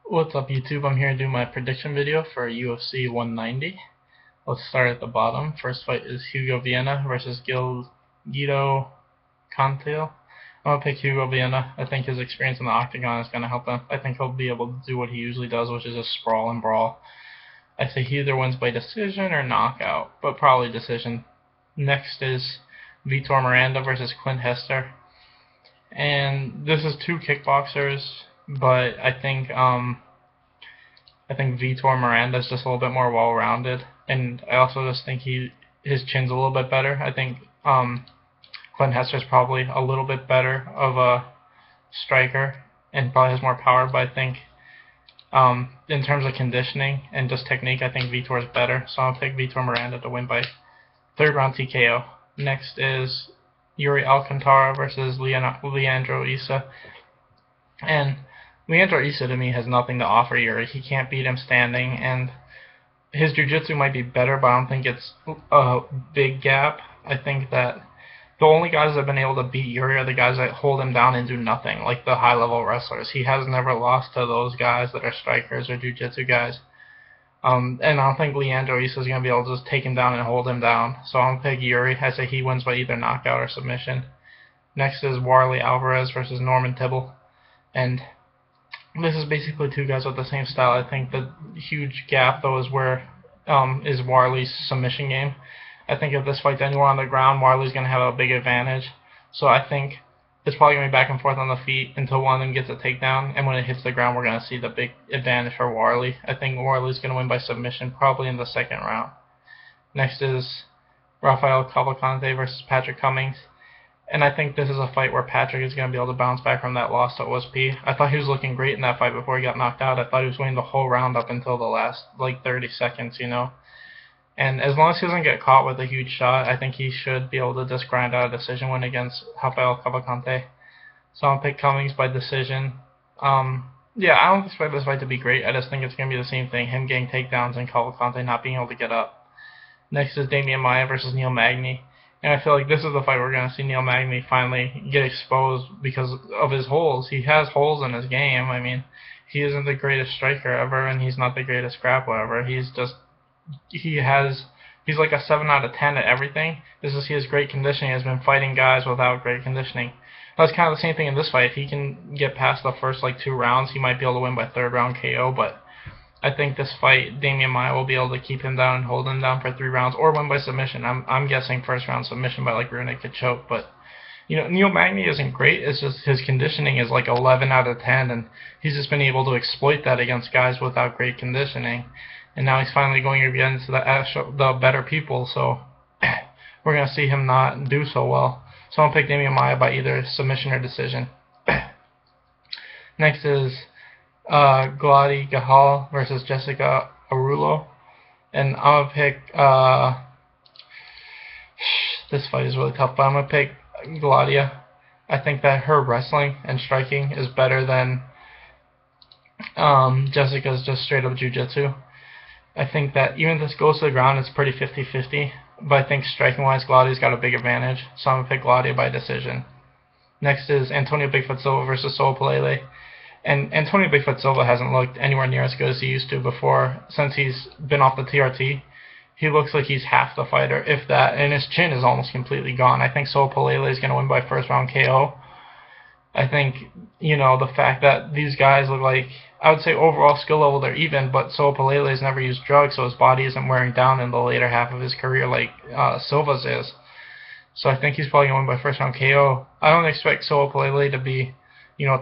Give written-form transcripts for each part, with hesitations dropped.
What's up YouTube? I'm here to do my prediction video for UFC 190. Let's start at the bottom. First fight is Hugo Viana versus Guido Cantil. I'm going to pick Hugo Viana. I think his experience in the octagon is going to help him. I think he'll be able to do what he usually does, which is just sprawl and brawl. I say he either wins by decision or knockout, but probably decision. Next is Vitor Miranda versus Clint Hester. And this is two kickboxers, but I think Vitor Miranda is just a little bit more well-rounded, and I also just think his chin's a little bit better. I think Clint Hester's probably a little bit better of a striker and probably has more power, but I think in terms of conditioning and just technique, I think Vitor's better, so I'll pick Vitor Miranda to win by third round TKO. Next is Yuri Alcantara versus Leandro Issa. And Leandro Issa to me has nothing to offer Yuri. He can't beat him standing, and his jiu-jitsu might be better, but I don't think it's a big gap. I think that the only guys that have been able to beat Yuri are the guys that hold him down and do nothing, like the high-level wrestlers. He has never lost to those guys that are strikers or jiu-jitsu guys. And I don't think Leandro Issa is going to be able to just take him down and hold him down. So I'm going to pick Yuri. I say he wins by either knockout or submission. Next is Warlley Alvarez versus Norman Tibble. And this is basically two guys with the same style. I think the huge gap, though, is where is Warlley's submission game. I think if this fight's anywhere on the ground, Warlley's going to have a big advantage. So I think it's probably going to be back and forth on the feet until one of them gets a takedown, and when it hits the ground, we're going to see the big advantage for Warlley. I think Warlley's going to win by submission, probably in the second round. Next is Rafael Cavalcante versus Patrick Cummings. And I think this is a fight where Patrick is going to be able to bounce back from that loss to OSP. I thought he was looking great in that fight before he got knocked out. I thought he was winning the whole round up until the last, 30 seconds, And as long as he doesn't get caught with a huge shot, I think he should be able to just grind out a decision win against Rafael Cavalcante. So I'll pick Cummings by decision. Yeah, I don't expect this fight to be great. I just think it's going to be the same thing, him getting takedowns and Cavalcante not being able to get up. Next is Demian Maia versus Neil Magny. And I feel like this is the fight we're going to see Neil Magny finally get exposed because of his holes. He has holes in his game. I mean, he isn't the greatest striker ever, and he's not the greatest grappler ever. He's like a 7 out of 10 at everything. This is he has great conditioning. He has been fighting guys without great conditioning. That's kind of the same thing in this fight. If he can get past the first 2 rounds, he might be able to win by third round KO, but I think this fight, Demian Maia will be able to keep him down and hold him down for 3 rounds, or win by submission. I'm guessing first round submission by rear naked choke. But Neil Magny isn't great. It's just his conditioning is like 11 out of 10, and he's just been able to exploit that against guys without great conditioning. And now he's finally going against the better people. So we're gonna see him not do so well. So I'll pick Demian Maia by either submission or decision. Next is Gladys Gahal versus Jessica Arullo, and I'm gonna pick this fight is really tough, but I'm gonna pick Gladia. I think that her wrestling and striking is better than Jessica's just straight up jiu-jitsu. I think that even if this goes to the ground, it's pretty 50-50, but I think striking-wise, Gladia's got a big advantage, so I'm gonna pick Gladia by decision. Next is Antonio Bigfoot Silva versus Solo Pelele. And Antonio Bigfoot Silva hasn't looked anywhere near as good as he used to before since he's been off the TRT. He looks like he's half the fighter, if that, and his chin is almost completely gone. I think Solo Pelele is going to win by first round KO. I think, the fact that these guys look like, I would say overall skill level they're even, but Solo Pelele has never used drugs, so his body isn't wearing down in the later half of his career like Silva's is. So I think he's probably going to win by first round KO. I don't expect Solo Pelele to be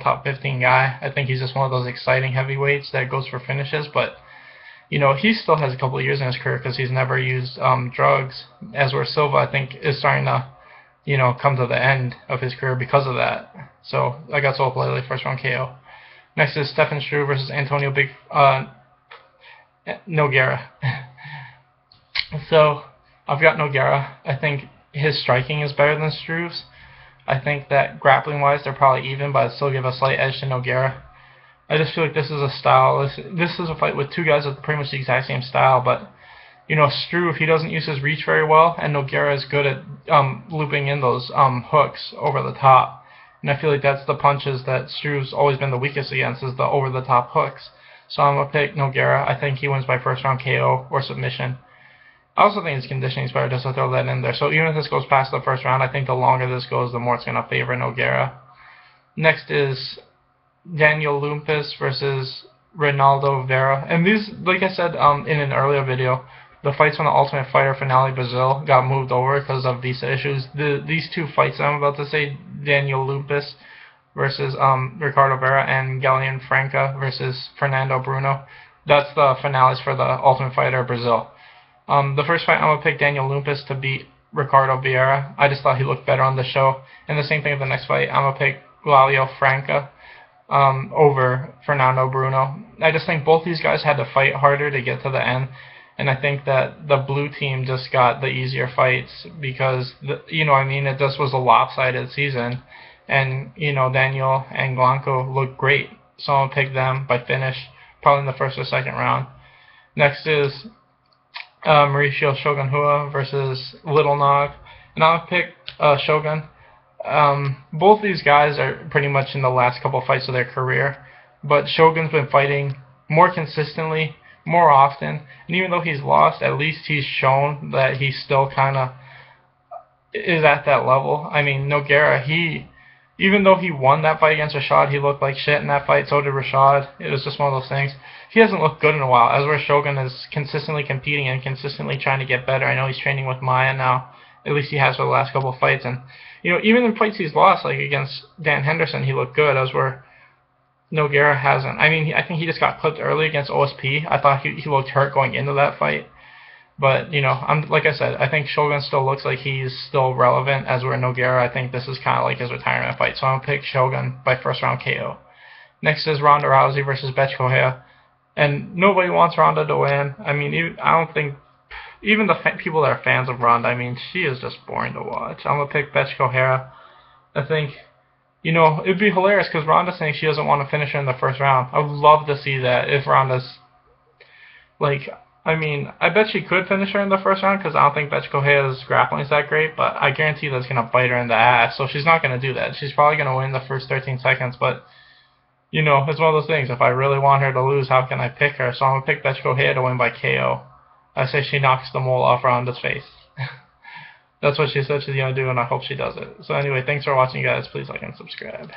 top 15 guy. I think he's just one of those exciting heavyweights that goes for finishes, but he still has a couple of years in his career because he's never used drugs, as where Silva, I think, is starting to come to the end of his career because of that. So I got Solo Pelele first round KO. Next is Stefan Struve versus Antonio Nogueira. So I've got Nogueira. I think his striking is better than Struve's. I think that grappling-wise, they're probably even, but I'd still give a slight edge to Nogueira. I just feel like this is a style. This is a fight with two guys with pretty much the exact same style, but, Struve, he doesn't use his reach very well, and Nogueira is good at looping in those hooks over the top. And I feel like that's the punches that Struve's always been the weakest against, is the over-the-top hooks. So I'm going to pick Nogueira. I think he wins by first round KO or submission. I also think his conditioning is better, just to throw that in there. So even if this goes past the first round, I think the longer this goes, the more it's going to favor Nogueira. Next is Daniel Lumpus versus Ronaldo Vera. And these, like I said in an earlier video, the fights from the Ultimate Fighter finale Brazil got moved over because of visa issues. These two fights that I'm about to say, Daniel Lumpus versus Ricardo Vera and Galian Franca versus Fernando Bruno, that's the finales for the Ultimate Fighter Brazil. The first fight, I'm going to pick Daniel Lumpus to beat Ricardo Vieira. I just thought he looked better on the show. And the same thing with the next fight, I'm going to pick Galian Franca over Fernando Bruno. I just think both these guys had to fight harder to get to the end. And I think that the blue team just got the easier fights because, it just was a lopsided season. And, Daniel and Blanco looked great. So I'm going to pick them by finish, probably in the first or second round. Next is Mauricio Shogun Rua versus Little Nog. And I'll pick Shogun. Both these guys are pretty much in the last couple of fights of their career. But Shogun's been fighting more consistently, more often. And even though he's lost, at least he's shown that he still kind of is at that level. I mean, Nogueira, even though he won that fight against Rashad, he looked like shit in that fight. So did Rashad. It was just one of those things. He hasn't looked good in a while. As where Shogun is consistently competing and consistently trying to get better. I know he's training with Maya now. At least he has for the last couple of fights. And even in fights he's lost, like against Dan Henderson, he looked good. As where Nogueira hasn't. I mean, I think he just got clipped early against OSP. I thought he looked hurt going into that fight. But, like I said, I think Shogun still looks like he's still relevant, as where Nogueira, I think this is kind of like his retirement fight. So I'm going to pick Shogun by first round KO. Next is Ronda Rousey versus Bethe Correia. And nobody wants Ronda to win. I mean, I don't think, even the people that are fans of Ronda, I mean, she is just boring to watch. I'm going to pick Bethe Correia. I think, it'd be hilarious because Ronda's saying she doesn't want to finish her in the first round. I would love to see that if Ronda's, I bet she could finish her in the first round because I don't think Bethe Correia's grappling is that great, but I guarantee that's going to bite her in the ass, so she's not going to do that. She's probably going to win the first 13 seconds, but, it's one of those things. If I really want her to lose, how can I pick her? So I'm going to pick Bethe Correia to win by KO. I say she knocks the mole off Ronda's face. That's what she said she's going to do, and I hope she does it. So anyway, thanks for watching, guys. Please like and subscribe.